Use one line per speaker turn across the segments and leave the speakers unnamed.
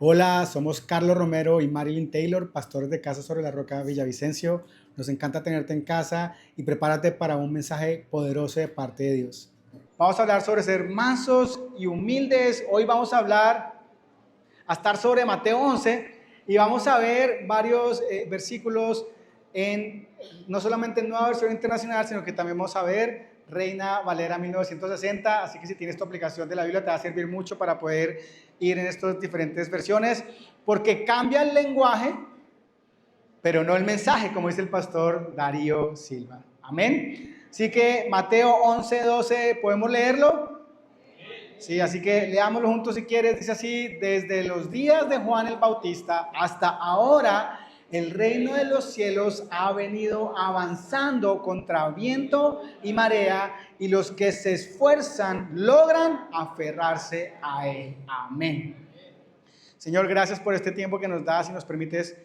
Hola, somos Carlos Romero y Marilyn Taylor, pastores de Casa sobre la Roca Villavicencio. Nos encanta tenerte en casa y prepárate para un mensaje poderoso de parte de Dios. Vamos a hablar sobre ser mansos y humildes. Hoy vamos a estar sobre Mateo 11 y vamos a ver varios versículos no solamente en Nueva Versión Internacional, sino que también vamos a ver Reina Valera 1960, así que si tienes tu aplicación de la Biblia te va a servir mucho para poder ir en estas diferentes versiones, porque cambia el lenguaje, pero no el mensaje, como dice el pastor Darío Silva. Amén. Así que Mateo 11:12, ¿podemos leerlo? Sí, así que leámoslo juntos si quieres. Dice así: desde los días de Juan el Bautista hasta ahora, el reino de los cielos ha venido avanzando contra viento y marea, y los que se esfuerzan logran aferrarse a él. Amén. Señor, gracias por este tiempo que nos das y nos permites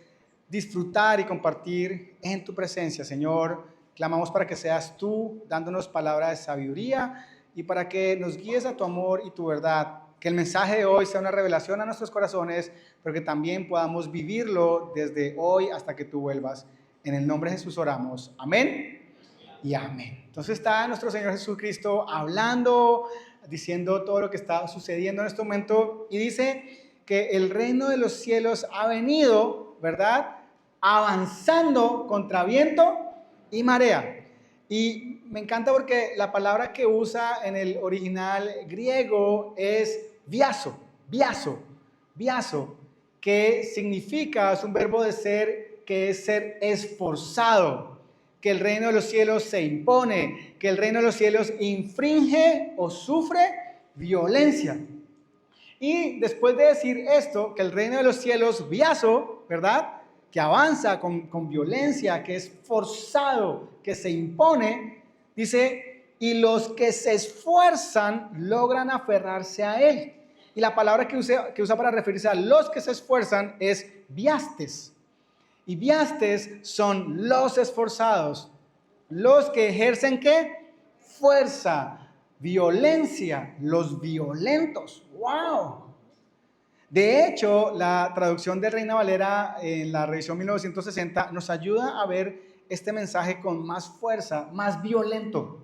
disfrutar y compartir en tu presencia. Señor, clamamos para que seas tú dándonos palabra de sabiduría y para que nos guíes a tu amor y tu verdad. Que el mensaje de hoy sea una revelación a nuestros corazones, pero que también podamos vivirlo desde hoy hasta que tú vuelvas. En el nombre de Jesús oramos. Amén y amén. Entonces está nuestro Señor Jesucristo hablando, diciendo todo lo que está sucediendo en este momento, y dice que el reino de los cielos ha venido, ¿verdad?, avanzando contra viento y marea. Y me encanta porque la palabra que usa en el original griego es biaso, biaso, que significa, es un verbo de ser, que es ser esforzado, que el reino de los cielos se impone, que el reino de los cielos infringe o sufre violencia. Y después de decir esto, que el reino de los cielos, biaso, ¿verdad?, que avanza con violencia, que es forzado, que se impone, dice, y los que se esfuerzan logran aferrarse a él. Y la palabra que usa para referirse a los que se esfuerzan es biastes. Y biastes son los esforzados, los que ejercen ¿qué? Fuerza, violencia, los violentos. ¡Wow! De hecho, la traducción de Reina Valera en la revisión 1960 nos ayuda a ver este mensaje con más fuerza, más violento.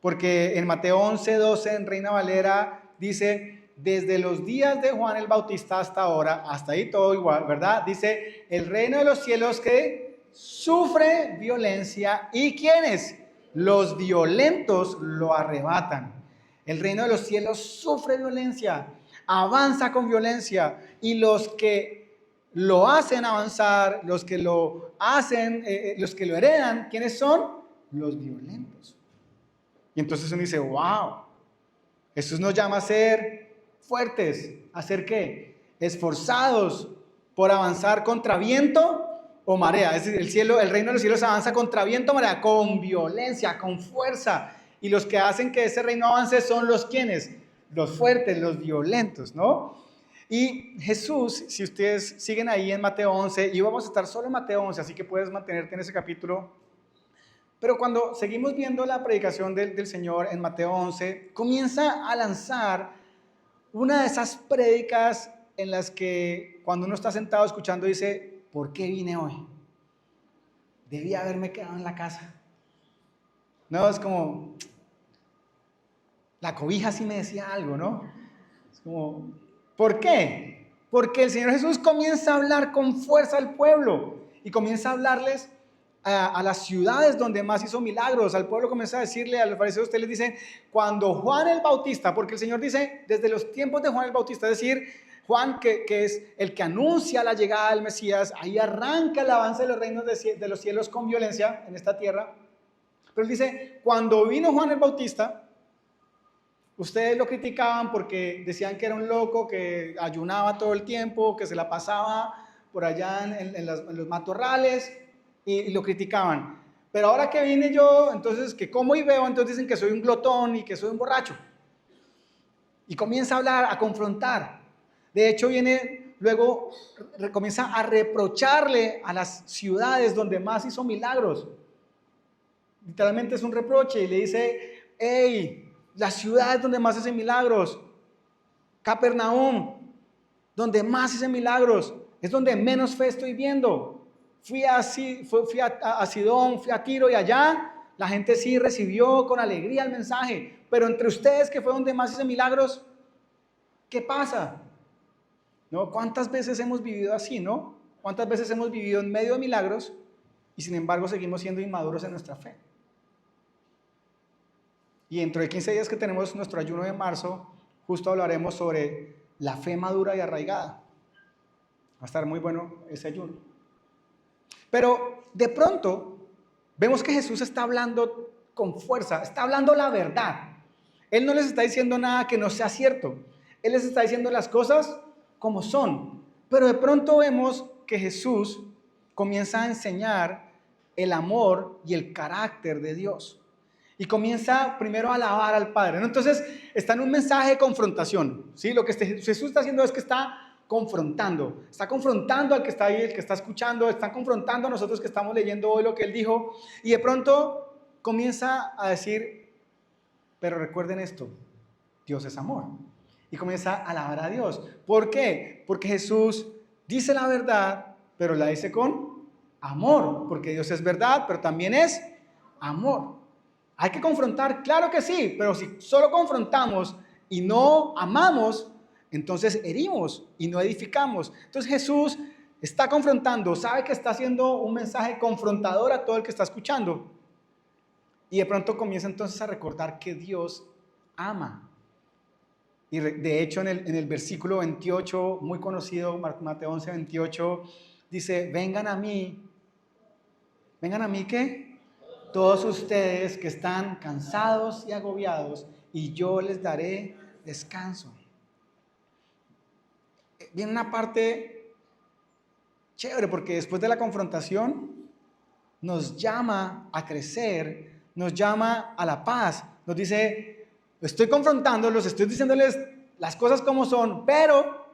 Porque en Mateo 11:12 en Reina Valera dice: desde los días de Juan el Bautista hasta ahora, hasta ahí todo igual, ¿verdad? Dice, el reino de los cielos que sufre violencia, ¿y quiénes? Los violentos lo arrebatan. El reino de los cielos sufre violencia, avanza con violencia, y los que lo hacen avanzar, los que lo hacen, los que lo heredan, ¿quiénes son? Los violentos. Y entonces uno dice, wow, Jesús nos llama a ser fuertes, ¿a ser qué? Esforzados por avanzar contra viento o marea. Es decir, el reino de los cielos avanza contra viento o marea, con violencia, con fuerza. Y los que hacen que ese reino avance son los quienes, los fuertes, los violentos, ¿no? Y Jesús, si ustedes siguen ahí en Mateo 11, y vamos a estar solo en Mateo 11, así que puedes mantenerte en ese capítulo. Pero cuando seguimos viendo la predicación del Señor en Mateo 11, comienza a lanzar una de esas prédicas en las que cuando uno está sentado escuchando dice, ¿por qué vine hoy? Debía haberme quedado en la casa. No, es como, la cobija sí me decía algo, ¿no? Es como, ¿por qué? Porque el Señor Jesús comienza a hablar con fuerza al pueblo y comienza a hablarles a las ciudades donde más hizo milagros. Al pueblo comienza a decirle, a los fariseos, ustedes les dicen, cuando Juan el Bautista, porque el Señor dice, desde los tiempos de Juan el Bautista, es decir, Juan que es el que anuncia la llegada del Mesías, ahí arranca el avance de los reinos de los cielos con violencia en esta tierra. Pero él dice, cuando vino Juan el Bautista, ustedes lo criticaban porque decían que era un loco, que ayunaba todo el tiempo, que se la pasaba por allá en los matorrales, y lo criticaban. Pero ahora que vine yo, entonces que como y veo, entonces dicen que soy un glotón y que soy un borracho. Y comienza a hablar, a confrontar. De hecho viene, luego comienza a reprocharle a las ciudades donde más hizo milagros. Literalmente es un reproche y le dice, hey, las ciudades donde más hacen milagros, Capernaum, donde más hice milagros, es donde menos fe estoy viendo. Fui a Sidón, fui a Tiro y allá la gente sí recibió con alegría el mensaje, pero entre ustedes que fue donde más hice milagros, ¿qué pasa? ¿No? ¿Cuántas veces hemos vivido así, no? ¿Cuántas veces hemos vivido en medio de milagros y sin embargo seguimos siendo inmaduros en nuestra fe? Y dentro de 15 días que tenemos nuestro ayuno de marzo, justo hablaremos sobre la fe madura y arraigada. Va a estar muy bueno ese ayuno. Pero de pronto vemos que Jesús está hablando con fuerza, está hablando la verdad. Él no les está diciendo nada que no sea cierto. Él les está diciendo las cosas como son. Pero de pronto vemos que Jesús comienza a enseñar el amor y el carácter de Dios. Y comienza primero a alabar al Padre, ¿no? Entonces está en un mensaje de confrontación, ¿sí? Lo que Jesús está haciendo es que está confrontando al que está ahí, el que está escuchando, está confrontando a nosotros que estamos leyendo hoy lo que Él dijo. Y de pronto comienza a decir, pero recuerden esto, Dios es amor. Y comienza a alabar a Dios. ¿Por qué? Porque Jesús dice la verdad, pero la dice con amor, porque Dios es verdad, pero también es amor. ¿Hay que confrontar? Claro que sí, pero si solo confrontamos y no amamos, entonces herimos y no edificamos. Entonces Jesús está confrontando, sabe que está haciendo un mensaje confrontador a todo el que está escuchando. Y de pronto comienza entonces a recordar que Dios ama. Y de hecho en el versículo 28, muy conocido, Mateo 11, 28, dice, vengan a mí, ¿qué? Todos ustedes que están cansados y agobiados, y yo les daré descanso. Viene una parte chévere, porque después de la confrontación nos llama a crecer, nos llama a la paz, nos dice, estoy confrontándolos, estoy diciéndoles las cosas como son, pero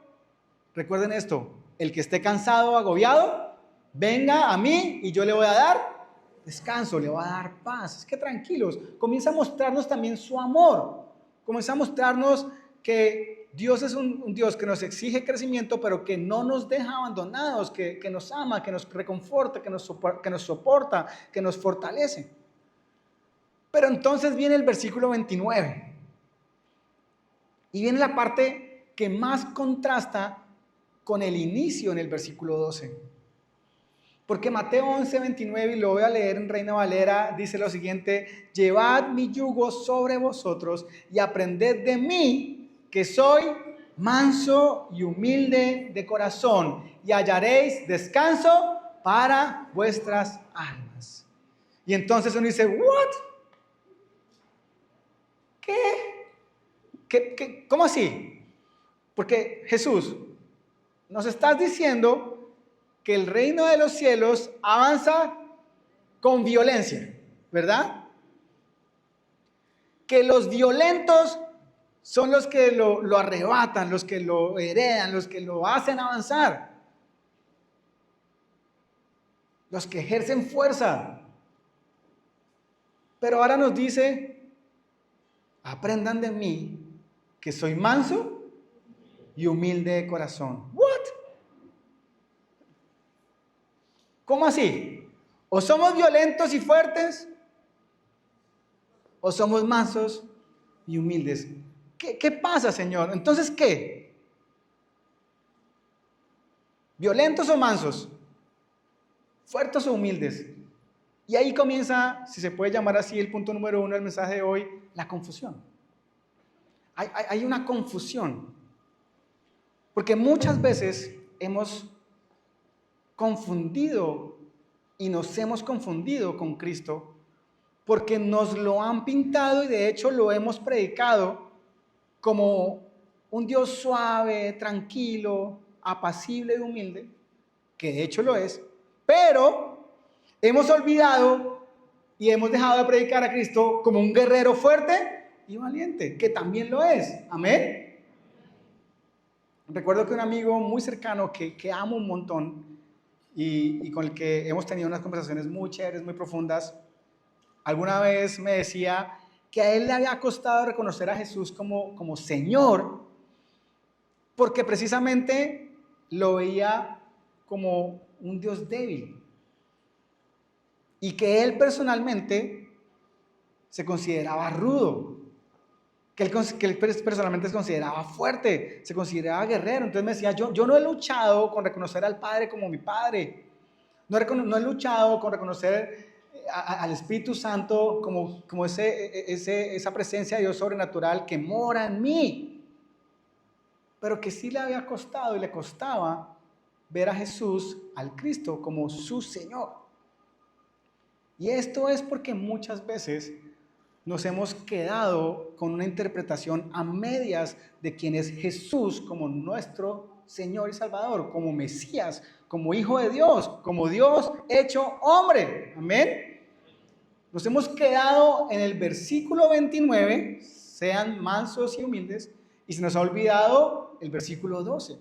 recuerden esto, el que esté cansado, agobiado, venga a mí y yo le voy a dar descanso, le va a dar paz. Es que tranquilos, comienza a mostrarnos también su amor, comienza a mostrarnos que Dios es un Dios que nos exige crecimiento, pero que no nos deja abandonados, que nos ama, que nos reconforta, que nos soporta, que nos fortalece. Pero entonces viene el versículo 29 y viene la parte que más contrasta con el inicio en el versículo 12. Porque Mateo 11, 29, y lo voy a leer en Reina Valera, dice lo siguiente, llevad mi yugo sobre vosotros y aprended de mí, que soy manso y humilde de corazón, y hallaréis descanso para vuestras almas. Y entonces uno dice, ¿what? ¿Qué? ¿Cómo así? Porque Jesús, nos estás diciendo que el reino de los cielos avanza con violencia, ¿verdad? Que los violentos son los que lo arrebatan, los que lo heredan, los que lo hacen avanzar, los que ejercen fuerza. Pero ahora nos dice, aprendan de mí, que soy manso y humilde de corazón. ¿What? ¿Cómo así? ¿O somos violentos y fuertes? ¿O somos mansos y humildes? ¿Qué pasa, Señor? Entonces, ¿qué? ¿Violentos o mansos? ¿Fuertes o humildes? Y ahí comienza, si se puede llamar así, el punto número 1 del mensaje de hoy, la confusión. Hay una confusión. Porque muchas veces hemos confundido y nos hemos confundido con Cristo porque nos lo han pintado y de hecho lo hemos predicado como un Dios suave, tranquilo, apacible y humilde, que de hecho lo es, pero hemos olvidado y hemos dejado de predicar a Cristo como un guerrero fuerte y valiente, que también lo es. Amén. Recuerdo que un amigo muy cercano que amo un montón y con el que hemos tenido unas conversaciones muy chéveres, muy profundas, alguna vez me decía que a él le había costado reconocer a Jesús como Señor, porque precisamente lo veía como un Dios débil y que él personalmente se consideraba rudo, que él personalmente se consideraba fuerte, se consideraba guerrero. Entonces me decía, yo no he luchado con reconocer al Padre como mi Padre, no he luchado con reconocer al Espíritu Santo como esa presencia de Dios sobrenatural que mora en mí, pero que sí le había costado y le costaba ver a Jesús, al Cristo, como su Señor. Y esto es porque muchas veces nos hemos quedado con una interpretación a medias de quién es Jesús como nuestro Señor y Salvador, como Mesías, como Hijo de Dios, como Dios hecho hombre. Amén. Nos hemos quedado en el versículo 29, sean mansos y humildes, y se nos ha olvidado el versículo 12.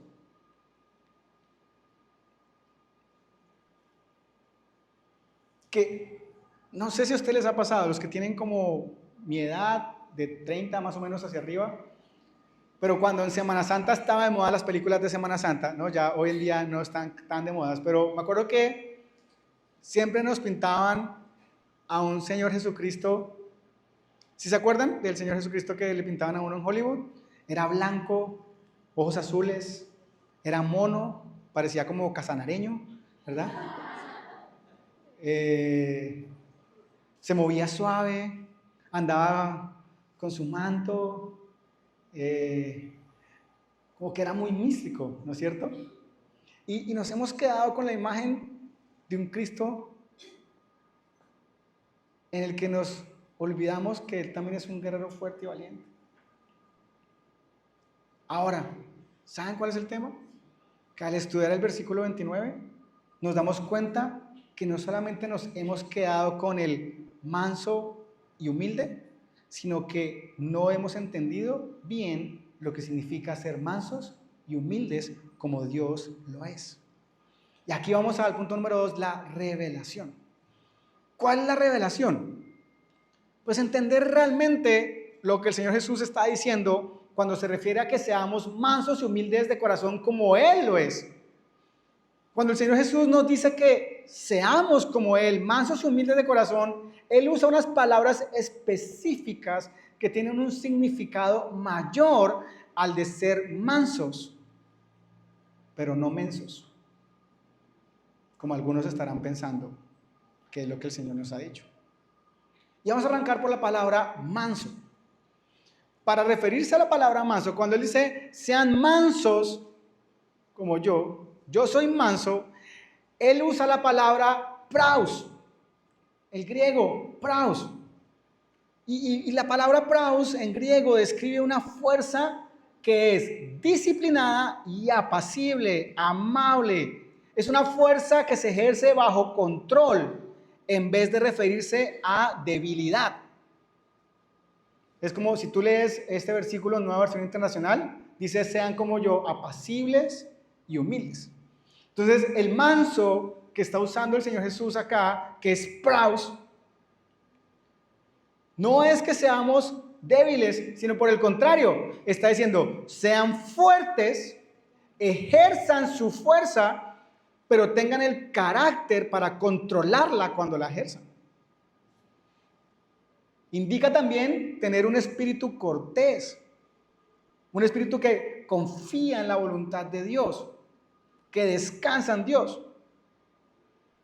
Que no sé si a ustedes les ha pasado, los que tienen como mi edad, de 30 más o menos hacia arriba, pero cuando en Semana Santa estaba de moda las películas de Semana Santa, ¿no? Ya hoy en día no están tan de modas, pero me acuerdo que siempre nos pintaban a un Señor Jesucristo. ¿Sí se acuerdan del Señor Jesucristo que le pintaban a uno en Hollywood? Era blanco, ojos azules, era mono, parecía como casanareño, ¿verdad? Se movía suave, andaba con su manto, como que era muy místico, ¿no es cierto? Y nos hemos quedado con la imagen de un Cristo en el que nos olvidamos que Él también es un guerrero fuerte y valiente. Ahora, ¿saben cuál es el tema? Que al estudiar el versículo 29, nos damos cuenta que no solamente nos hemos quedado con el manso y humilde, sino que no hemos entendido bien lo que significa ser mansos y humildes como Dios lo es. Y aquí vamos al punto número 2, la revelación. ¿Cuál es la revelación? Pues entender realmente lo que el Señor Jesús está diciendo cuando se refiere a que seamos mansos y humildes de corazón como Él lo es. Cuando el Señor Jesús nos dice que seamos como Él, mansos y humildes de corazón, Él usa unas palabras específicas que tienen un significado mayor al de ser mansos, pero no mensos, como algunos estarán pensando que es lo que el Señor nos ha dicho. Y vamos a arrancar por la palabra manso. Para referirse a la palabra manso, cuando Él dice, sean mansos como yo soy manso, Él usa la palabra praus, el griego praus. Y la palabra praus en griego describe una fuerza que es disciplinada y apacible, amable. Es una fuerza que se ejerce bajo control en vez de referirse a debilidad. Es como si tú lees este versículo en Nueva Versión Internacional, dice, sean como yo, apacibles y humildes. Entonces, el manso que está usando el Señor Jesús acá, que es praus, no es que seamos débiles, sino por el contrario, está diciendo, sean fuertes, ejerzan su fuerza, pero tengan el carácter para controlarla cuando la ejerzan. Indica también tener un espíritu cortés, un espíritu que confía en la voluntad de Dios, que descansa en Dios.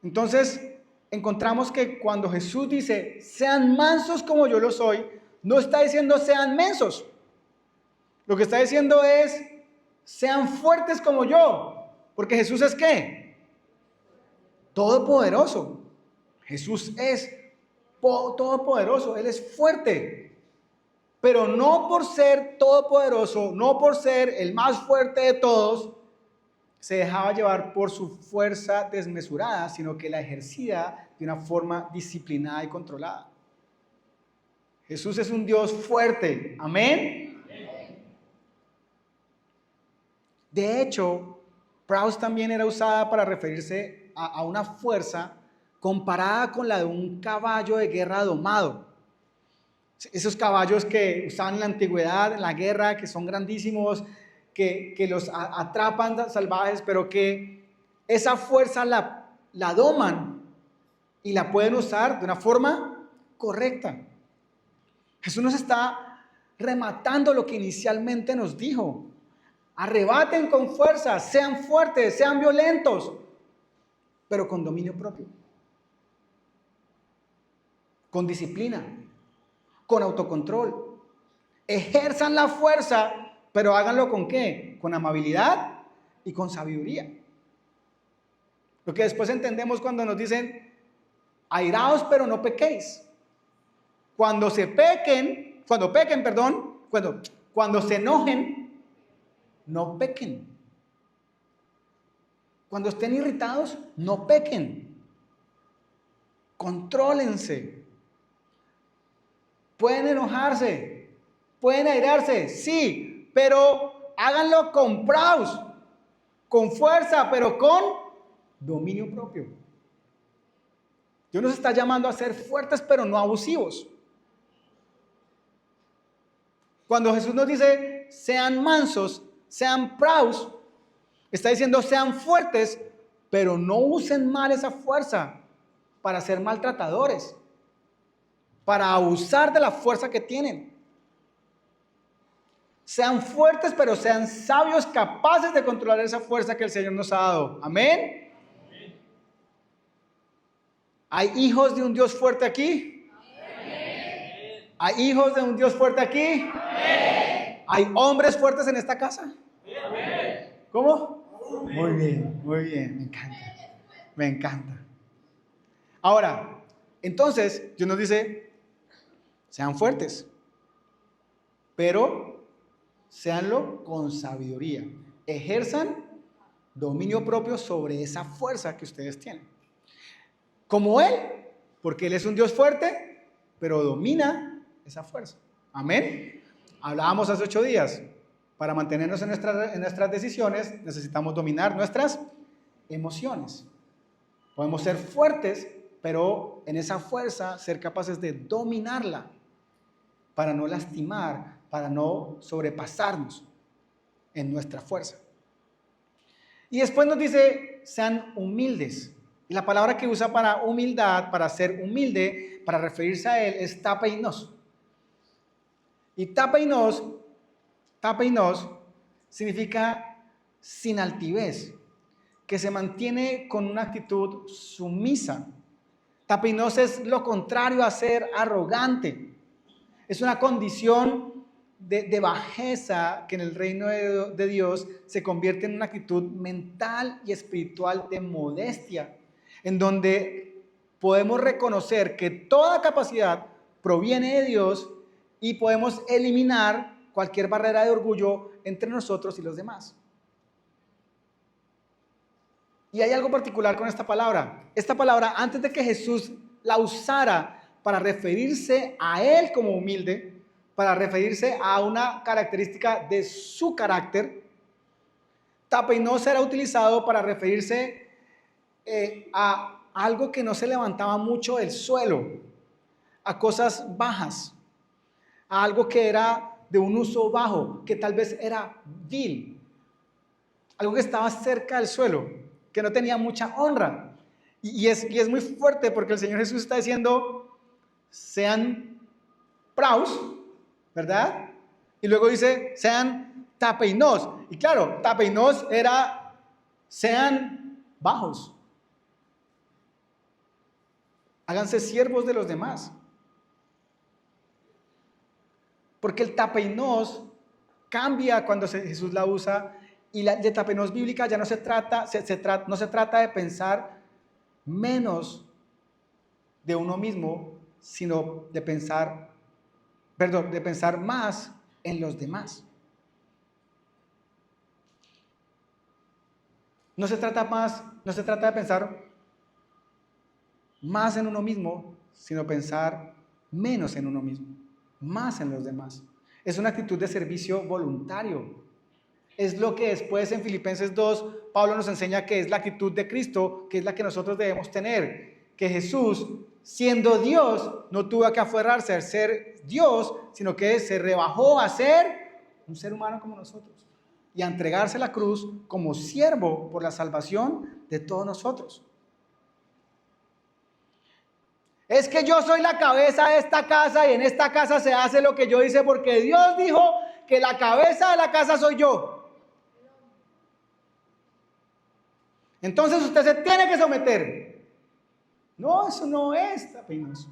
Entonces, encontramos que cuando Jesús dice, sean mansos como yo lo soy, no está diciendo sean mensos. Lo que está diciendo es, sean fuertes como yo. Porque Jesús es ¿qué? Todopoderoso. Jesús es todopoderoso, Él es fuerte. Pero no por ser todopoderoso, no por ser el más fuerte de todos, se dejaba llevar por su fuerza desmesurada, sino que la ejercía de una forma disciplinada y controlada. Jesús es un Dios fuerte. Amén. De hecho, praus también era usada para referirse a una fuerza comparada con la de un caballo de guerra domado. Esos caballos que usaban en la antigüedad, en la guerra, que son grandísimos, que los atrapan salvajes, pero que esa fuerza la doman y la pueden usar de una forma correcta. Jesús nos está rematando lo que inicialmente nos dijo. Arrebaten con fuerza, sean fuertes, sean violentos, pero con dominio propio, con disciplina, con autocontrol. Ejerzan la fuerza, pero háganlo ¿con qué? Con amabilidad y con sabiduría. Lo que después entendemos cuando nos dicen, airaos pero no pequéis. Cuando se enojen, no pequen. Cuando estén irritados, no pequen. Contrólense. Pueden enojarse, pueden airarse, sí, pero háganlo con praus, con fuerza, pero con dominio propio. Dios nos está llamando a ser fuertes, pero no abusivos. Cuando Jesús nos dice, sean mansos, sean praus, está diciendo, sean fuertes, pero no usen mal esa fuerza para ser maltratadores, para abusar de la fuerza que tienen. Sean fuertes, pero sean sabios, capaces de controlar esa fuerza que el Señor nos ha dado. Amén. ¿Hay hijos de un Dios fuerte aquí? Amén. ¿Hay hijos de un Dios fuerte aquí? Amén. ¿Hay hombres fuertes en esta casa? Amén. ¿Cómo? Muy bien, me encanta, me encanta. Ahora, entonces, Dios nos dice, sean fuertes, pero séanlo con sabiduría. Ejerzan dominio propio sobre esa fuerza que ustedes tienen. Como Él, porque Él es un Dios fuerte, pero domina esa fuerza. Amén. Hablábamos hace 8 días. Para mantenernos en nuestras decisiones, necesitamos dominar nuestras emociones. Podemos ser fuertes, pero en esa fuerza ser capaces de dominarla para no lastimar, para no sobrepasarnos en nuestra fuerza. Y después nos dice, sean humildes. Y la palabra que usa para humildad, para ser humilde, para referirse a Él, es tapeinos. Y tapeinos significa sin altivez, que se mantiene con una actitud sumisa. Tapeinos es lo contrario a ser arrogante. Es una condición de bajeza que en el reino de Dios se convierte en una actitud mental y espiritual de modestia, en donde podemos reconocer que toda capacidad proviene de Dios y podemos eliminar cualquier barrera de orgullo entre nosotros y los demás. Y hay algo particular con esta palabra. Esta palabra, antes de que Jesús la usara para referirse a Él como humilde, para referirse a una característica de su carácter, tapeinos era utilizado para referirse a algo que no se levantaba mucho del suelo, a cosas bajas, a algo que era de un uso bajo, que tal vez era vil, algo que estaba cerca del suelo, que no tenía mucha honra. Y es muy fuerte porque el Señor Jesús está diciendo, sean praus, ¿verdad? Y luego dice, sean tapeinos. Y claro, tapeinos era, sean bajos. Háganse siervos de los demás. Porque el tapeinos cambia cuando Jesús la usa, y la de tapeinos bíblica ya no se trata de pensar menos de uno mismo, sino de pensar más en los demás. No se trata de pensar más en uno mismo, sino pensar menos en uno mismo, más en los demás. Es una actitud de servicio voluntario. Es lo que después en Filipenses 2, Pablo nos enseña que es la actitud de Cristo, que es la que nosotros debemos tener. Que Jesús, siendo Dios, no tuvo que aferrarse a ser Dios, sino que se rebajó a ser un ser humano como nosotros. y a entregarse a la cruz como siervo por la salvación de todos nosotros. Es que yo soy la cabeza de esta casa y en esta casa se hace lo que yo hice porque Dios dijo que la cabeza de la casa soy yo. Entonces usted se tiene que someter. No, eso no es tapinoso.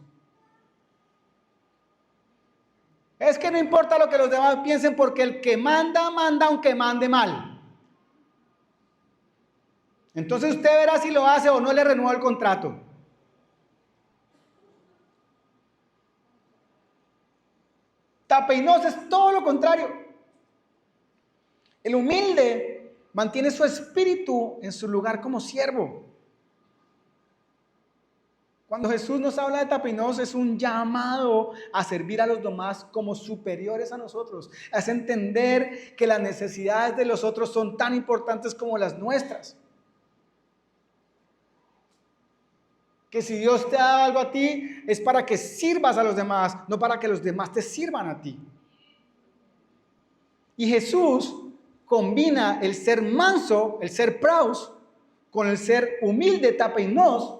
Es que no importa lo que los demás piensen porque el que manda, manda aunque mande mal. Entonces usted verá si lo hace o no le renueva el contrato. Tapinoso es todo lo contrario. El humilde mantiene su espíritu en su lugar como siervo. Cuando Jesús nos habla de tapinoso es un llamado a servir a los demás como superiores a nosotros. Es entender que las necesidades de los otros son tan importantes como las nuestras. Que si Dios te ha dado algo a ti es para que sirvas a los demás, no para que los demás te sirvan a ti. Y Jesús combina el ser manso, el ser praus, con el ser humilde, tapeinos,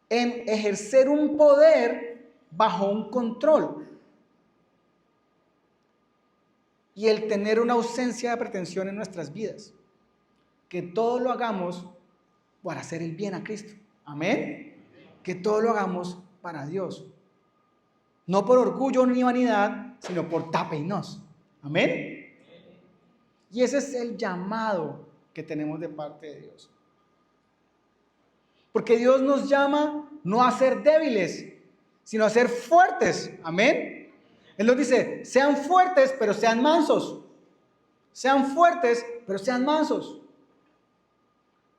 en ejercer un poder bajo un control y el tener una ausencia de pretensión en nuestras vidas. Que todo lo hagamos para hacer el bien a Cristo. Amén. Que todo lo hagamos para Dios. No por orgullo ni vanidad, sino por tapeinos. Amén. Y ese es el llamado que tenemos de parte de Dios. Porque Dios nos llama no a ser débiles, sino a ser fuertes. Amén. Él nos dice, sean fuertes, pero sean mansos. Sean fuertes, pero sean mansos.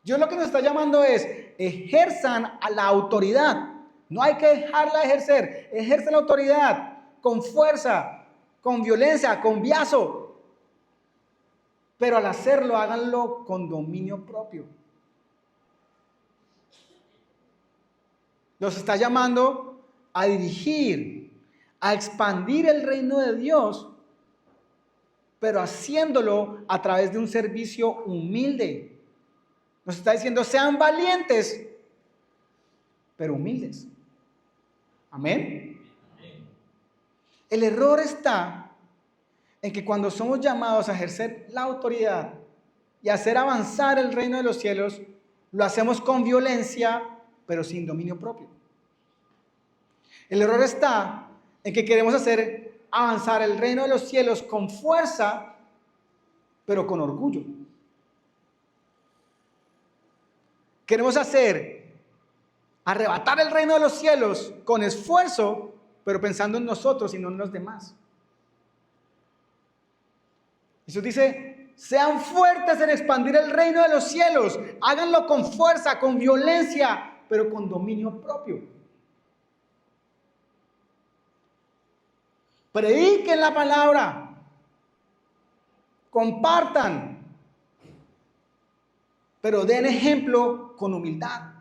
Dios lo que nos está llamando es, ejerzan a la autoridad. No hay que dejarla ejercer. Ejerce la autoridad con fuerza, con violencia, con biazo. Pero al hacerlo, háganlo con dominio propio. Nos está llamando a dirigir, a expandir el reino de Dios, pero haciéndolo a través de un servicio humilde. Nos está diciendo, sean valientes, pero humildes. Amén. El error está en que cuando somos llamados a ejercer la autoridad y a hacer avanzar el reino de los cielos, lo hacemos con violencia, pero sin dominio propio. El error está en que queremos hacer avanzar el reino de los cielos con fuerza, pero con orgullo. Queremos arrebatar el reino de los cielos con esfuerzo, pero pensando en nosotros y no en los demás. Jesús dice, sean fuertes en expandir el reino de los cielos, háganlo con fuerza, con violencia, pero con dominio propio. Prediquen la palabra, compartan, pero den ejemplo con humildad.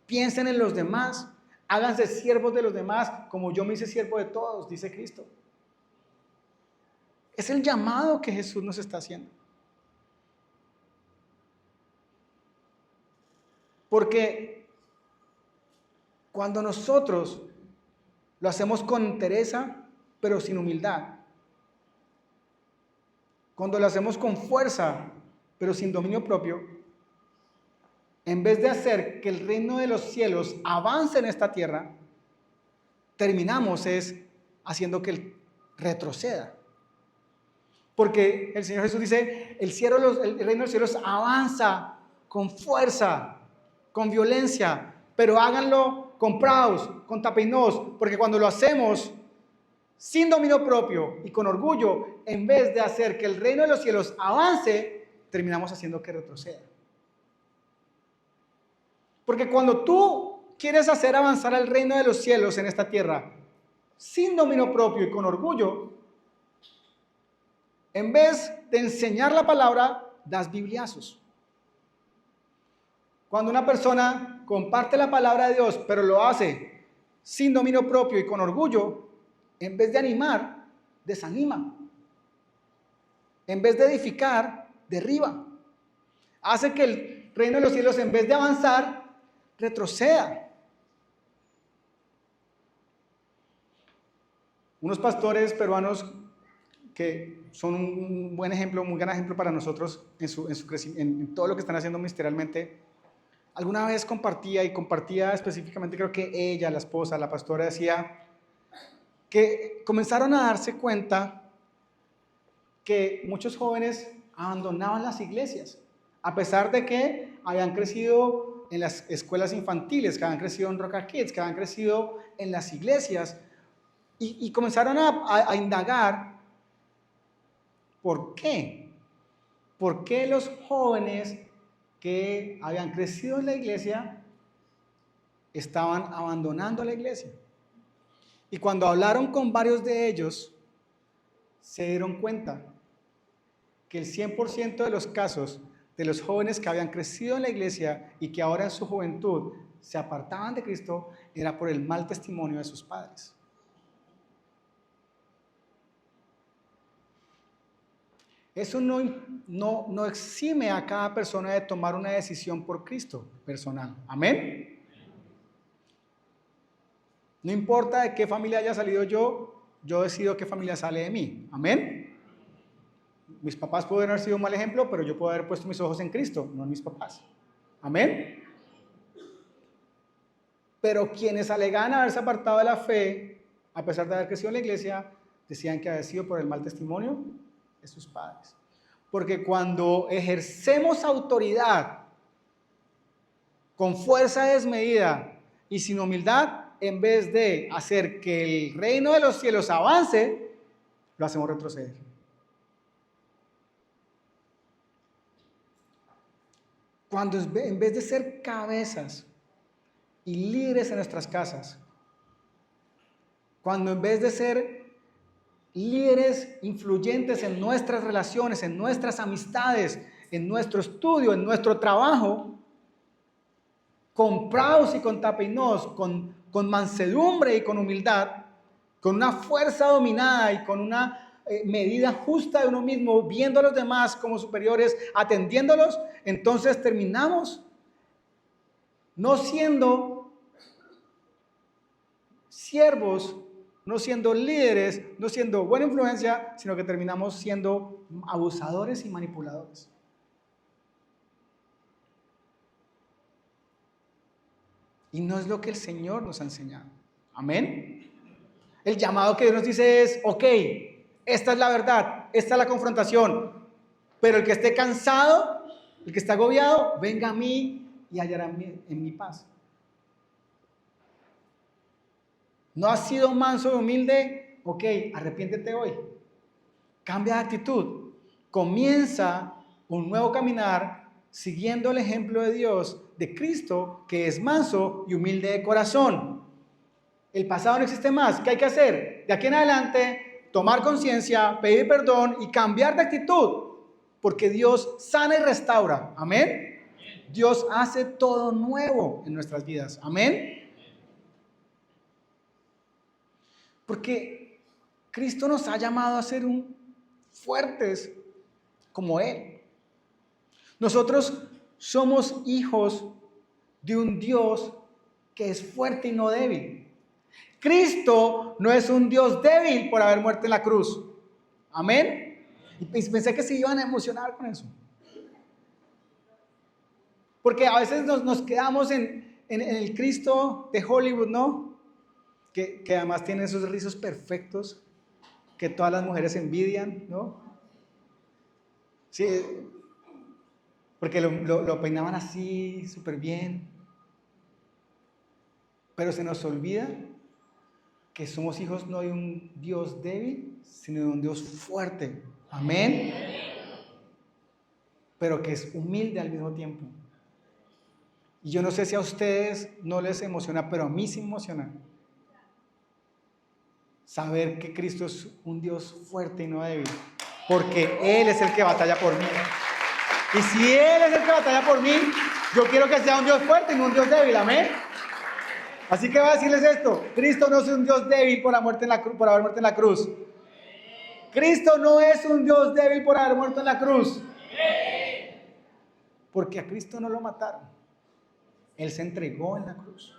Piensen en los demás, háganse siervos de los demás, como yo me hice siervo de todos, dice Cristo. Es el llamado que Jesús nos está haciendo. Porque cuando nosotros lo hacemos con entereza, pero sin humildad, cuando lo hacemos con fuerza, pero sin dominio propio, en vez de hacer que el reino de los cielos avance en esta tierra, terminamos haciendo que él retroceda. Porque el Señor Jesús dice, el reino de los cielos avanza con fuerza, con violencia, pero háganlo con praus, con tapeinos, porque cuando lo hacemos sin dominio propio y con orgullo, en vez de hacer que el reino de los cielos avance, terminamos haciendo que retroceda. Porque cuando tú quieres hacer avanzar el reino de los cielos en esta tierra sin dominio propio y con orgullo, en vez de enseñar la palabra, das bibliazos. Cuando una persona comparte la palabra de Dios, pero lo hace sin dominio propio y con orgullo, en vez de animar, desanima. en vez de edificar, derriba. Hace que el reino de los cielos, en vez de avanzar, retroceda. Unos pastores peruanos que son un buen ejemplo, un gran ejemplo para nosotros en todo lo que están haciendo ministerialmente. Alguna vez compartía específicamente, creo que ella, la esposa, la pastora, decía que comenzaron a darse cuenta que muchos jóvenes abandonaban las iglesias, a pesar de que habían crecido en las escuelas infantiles, que habían crecido en Roca Kids, que habían crecido en las iglesias, y comenzaron a indagar ¿por qué? ¿Por qué los jóvenes que habían crecido en la iglesia estaban abandonando la iglesia? Y cuando hablaron con varios de ellos, se dieron cuenta que el 100% de los casos de los jóvenes que habían crecido en la iglesia y que ahora en su juventud se apartaban de Cristo, era por el mal testimonio de sus padres. Eso no exime a cada persona de tomar una decisión por Cristo personal. ¿Amén? No importa de qué familia haya salido yo decido qué familia sale de mí. ¿Amén? Mis papás pueden haber sido un mal ejemplo, pero yo puedo haber puesto mis ojos en Cristo, no en mis papás. ¿Amén? Pero quienes alegaban haberse apartado de la fe, a pesar de haber crecido en la iglesia, decían que había sido por el mal testimonio de sus padres. Porque cuando ejercemos autoridad con fuerza desmedida y sin humildad, en vez de hacer que el reino de los cielos avance, lo hacemos retroceder. Cuando en vez de ser cabezas y líderes en nuestras casas, cuando en vez de ser líderes influyentes en nuestras relaciones, en nuestras amistades, en nuestro estudio, en nuestro trabajo, con praus y con tapeinos, con mansedumbre y con humildad, con una fuerza dominada y con una medida justa de uno mismo, viendo a los demás como superiores, atendiéndolos, entonces terminamos no siendo siervos, no siendo líderes, no siendo buena influencia, sino que terminamos siendo abusadores y manipuladores. Y no es lo que el Señor nos ha enseñado. Amén. El llamado que Dios nos dice es, ok, esta es la verdad, esta es la confrontación, pero el que esté cansado, el que está agobiado, venga a mí y hallará en mi paz. ¿No has sido manso y humilde? Ok, arrepiéntete hoy. Cambia de actitud. Comienza un nuevo caminar siguiendo el ejemplo de Dios, de Cristo, que es manso y humilde de corazón. El pasado no existe más. ¿Qué hay que hacer? De aquí en adelante, tomar conciencia, pedir perdón y cambiar de actitud. Porque Dios sana y restaura. Amén. Dios hace todo nuevo en nuestras vidas. Amén. Porque Cristo nos ha llamado a ser fuertes como Él. Nosotros somos hijos de un Dios que es fuerte y no débil. Cristo no es un Dios débil por haber muerto en la cruz. Amén. Y pensé que se iban a emocionar con eso. Porque a veces nos quedamos en el Cristo de Hollywood, ¿no? Que además tiene esos rizos perfectos que todas las mujeres envidian, ¿no? Sí, porque lo peinaban así, súper bien. Pero se nos olvida que somos hijos no de un Dios débil, sino de un Dios fuerte. Amén. Pero que es humilde al mismo tiempo. Y yo no sé si a ustedes no les emociona, pero a mí sí me emociona saber que Cristo es un Dios fuerte y no débil, porque Él es el que batalla por mí. Y si Él es el que batalla por mí, yo quiero que sea un Dios fuerte y no un Dios débil. Amén. Así que voy a decirles esto: Cristo no es un Dios débil por haber muerto en la cruz. Cristo no es un Dios débil por haber muerto en la cruz. Porque a Cristo no lo mataron. Él se entregó en la cruz.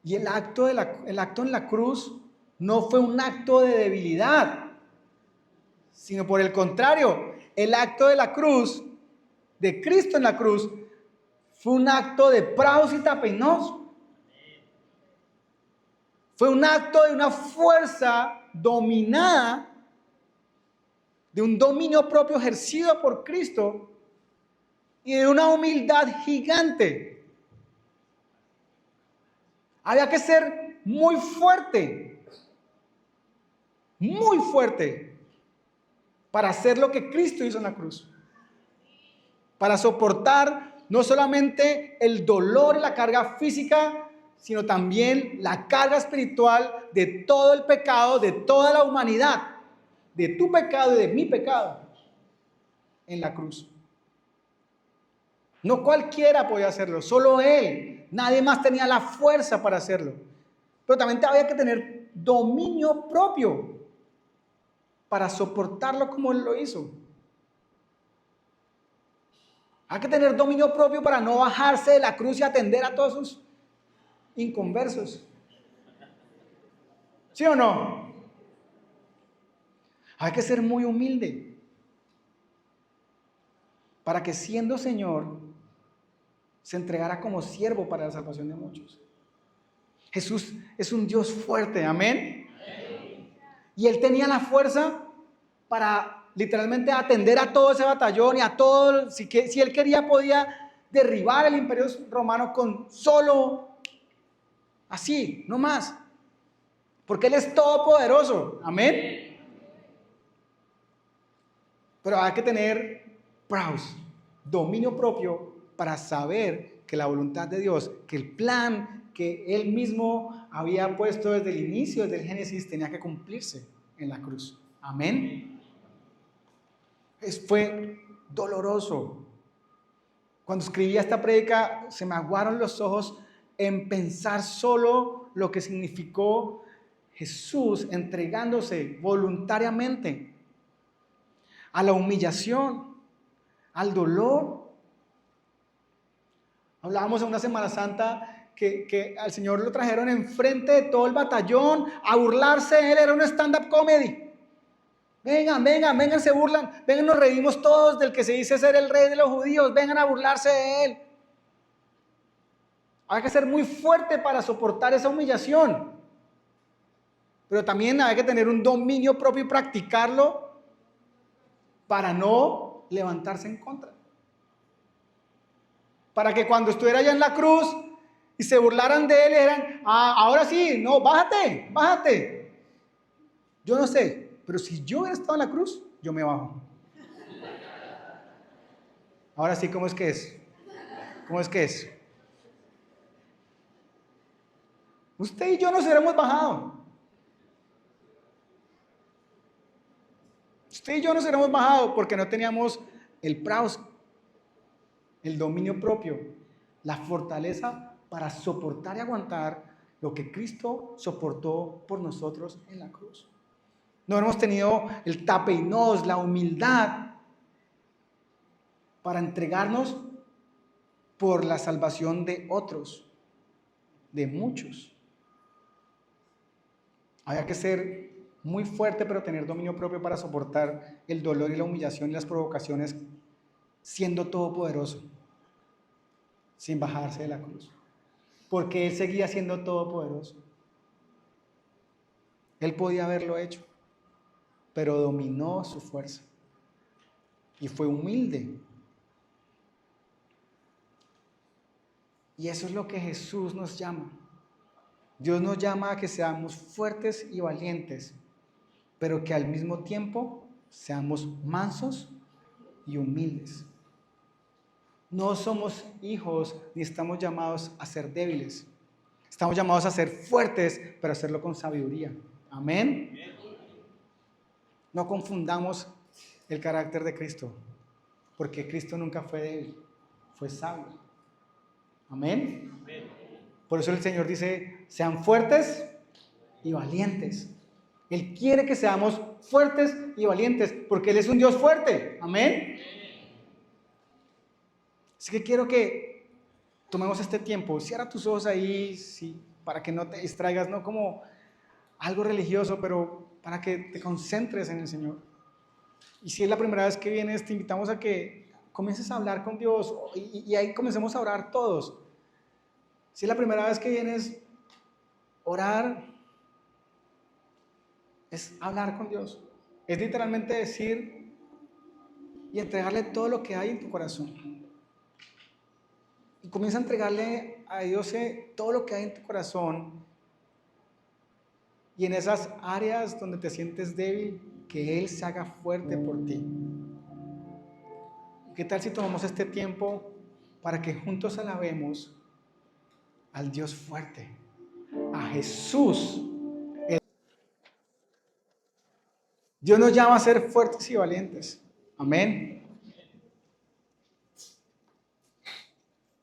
Y el acto en la cruz no fue un acto de debilidad, sino por el contrario, el acto de la cruz, de Cristo en la cruz, fue un acto de praus y tapeinos. Fue un acto de una fuerza dominada, de un dominio propio ejercido por Cristo y de una humildad gigante. Había que ser muy fuerte para hacer lo que Cristo hizo en la cruz. Para soportar no solamente el dolor y la carga física, sino también la carga espiritual de todo el pecado, de toda la humanidad, de tu pecado y de mi pecado en la cruz. No cualquiera podía hacerlo, solo Él. Nadie más tenía la fuerza para hacerlo. Pero también había que tener dominio propio para soportarlo como Él lo hizo. Hay que tener dominio propio para no bajarse de la cruz y atender a todos sus inconversos. ¿Sí o no? Hay que ser muy humilde para que siendo Señor se entregara como siervo para la salvación de muchos. Jesús es un Dios fuerte, amén. Y Él tenía la fuerza para literalmente atender a todo ese batallón y a todo, si Él quería podía derribar el imperio romano con solo así, no más. Porque Él es todopoderoso, amén. Pero hay que tener praus, dominio propio para saber que la voluntad de Dios, que el plan que Él mismo había puesto desde el inicio, desde el Génesis, tenía que cumplirse en la cruz. Amén. Fue doloroso. Cuando escribía esta prédica, se me aguaron los ojos en pensar solo lo que significó Jesús entregándose voluntariamente a la humillación, al dolor. Hablábamos en una Semana Santa que al Señor lo trajeron enfrente de todo el batallón a burlarse de Él. Era un stand-up comedy. Vengan, se burlan. Vengan, nos reímos todos del que se dice ser el rey de los judíos. Vengan a burlarse de Él. Hay que ser muy fuerte para soportar esa humillación. Pero también hay que tener un dominio propio y practicarlo para no levantarse en contra. Para que cuando estuviera allá en la cruz y se burlaran de Él, eran, ahora sí, no, bájate. Yo no sé, pero si yo hubiera estado en la cruz, yo me bajo. Ahora sí, ¿cómo es que es? ¿Cómo es que es? Usted y yo nos hubiéramos bajado. Usted y yo nos hubiéramos bajado porque no teníamos el praus, el dominio propio, la fortaleza para soportar y aguantar lo que Cristo soportó por nosotros en la cruz. No hemos tenido el tapeinos, la humildad para entregarnos por la salvación de otros, de muchos. Había que ser muy fuerte, pero tener dominio propio para soportar el dolor y la humillación y las provocaciones, siendo todopoderoso, sin bajarse de la cruz. Porque Él seguía siendo todopoderoso. Él podía haberlo hecho, pero dominó su fuerza y fue humilde. Y eso es lo que Jesús nos llama. Dios nos llama a que seamos fuertes y valientes, pero que al mismo tiempo seamos mansos y humildes. No somos hijos ni estamos llamados a ser débiles. Estamos llamados a ser fuertes, pero hacerlo con sabiduría. Amén. No confundamos el carácter de Cristo, porque Cristo nunca fue débil, fue sabio. Amén. Por eso el Señor dice, sean fuertes y valientes. Él quiere que seamos fuertes y valientes, porque Él es un Dios fuerte. Amén. Así que quiero que tomemos este tiempo. Cierra tus ojos ahí, sí, para que no te distraigas, no como algo religioso, pero para que te concentres en el Señor. Y si es la primera vez que vienes, te invitamos a que comiences a hablar con Dios y ahí comencemos a orar todos. Si es la primera vez que vienes, orar es hablar con Dios. Es literalmente decir y entregarle todo lo que hay en tu corazón. Y comienza a entregarle a Dios todo lo que hay en tu corazón. Y en esas áreas donde te sientes débil, que Él se haga fuerte por ti. ¿Qué tal si tomamos este tiempo para que juntos alabemos al Dios fuerte, a Jesús? Dios nos llama a ser fuertes y valientes. Amén.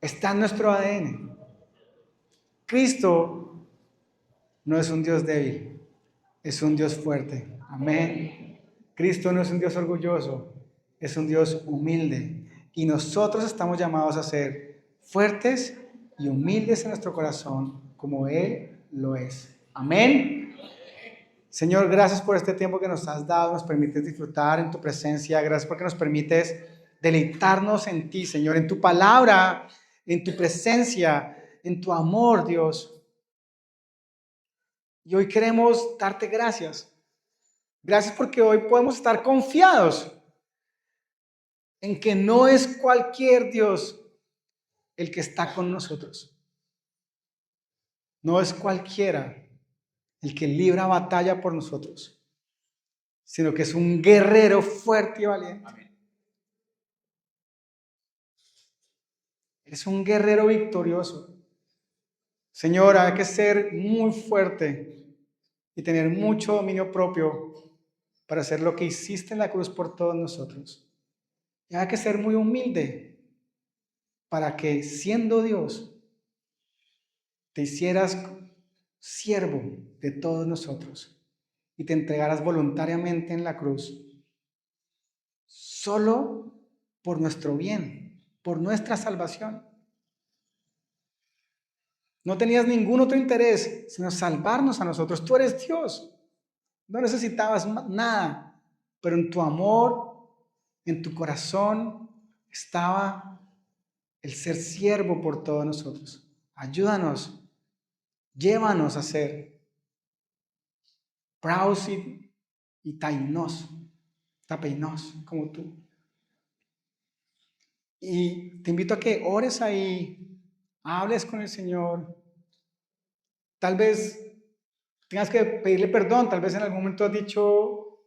Está en nuestro ADN. Cristo no es un Dios débil, es un Dios fuerte. Amén. Cristo no es un Dios orgulloso, es un Dios humilde. Y nosotros estamos llamados a ser fuertes y humildes en nuestro corazón, como Él lo es. Amén. Señor, gracias por este tiempo que nos has dado, nos permites disfrutar en tu presencia, gracias porque nos permites deleitarnos en ti, Señor, en tu palabra, en tu presencia, en tu amor, Dios. Y hoy queremos darte gracias. Gracias porque hoy podemos estar confiados en que no es cualquier Dios el que está con nosotros. No es cualquiera el que libra batalla por nosotros, sino que es un guerrero fuerte y valiente. Amén. Es un guerrero victorioso. Señor, hay que ser muy fuerte y tener mucho dominio propio para hacer lo que hiciste en la cruz por todos nosotros. Y hay que ser muy humilde para que, siendo Dios, te hicieras siervo de todos nosotros y te entregaras voluntariamente en la cruz, solo por nuestro bien, por nuestra salvación. No tenías ningún otro interés sino salvarnos a nosotros. Tú eres Dios. No necesitabas nada, pero en tu amor, en tu corazón, estaba el ser siervo por todos nosotros. Ayúdanos, llévanos a ser praus y tainos, tapeinos, como tú. Y te invito a que ores ahí, hables con el Señor. Tal vez tengas que pedirle perdón, tal vez en algún momento has dicho,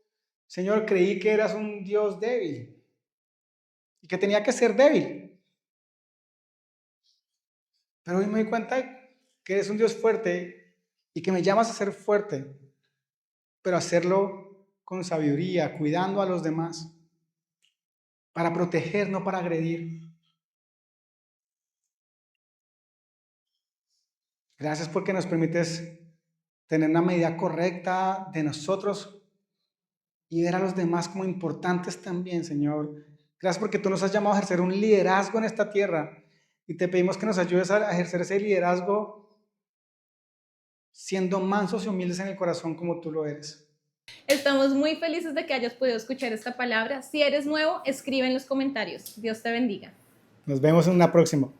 Señor, creí que eras un Dios débil y que tenía que ser débil. Pero hoy me doy cuenta que eres un Dios fuerte y que me llamas a ser fuerte, pero hacerlo con sabiduría, cuidando a los demás, para proteger, no para agredir. Gracias porque nos permites tener una medida correcta de nosotros y ver a los demás como importantes también, Señor. Gracias porque tú nos has llamado a ejercer un liderazgo en esta tierra y te pedimos que nos ayudes a ejercer ese liderazgo siendo mansos y humildes en el corazón como tú lo eres.
Estamos muy felices de que hayas podido escuchar esta palabra. Si eres nuevo, escribe en los comentarios. Dios te bendiga.
Nos vemos en una próxima.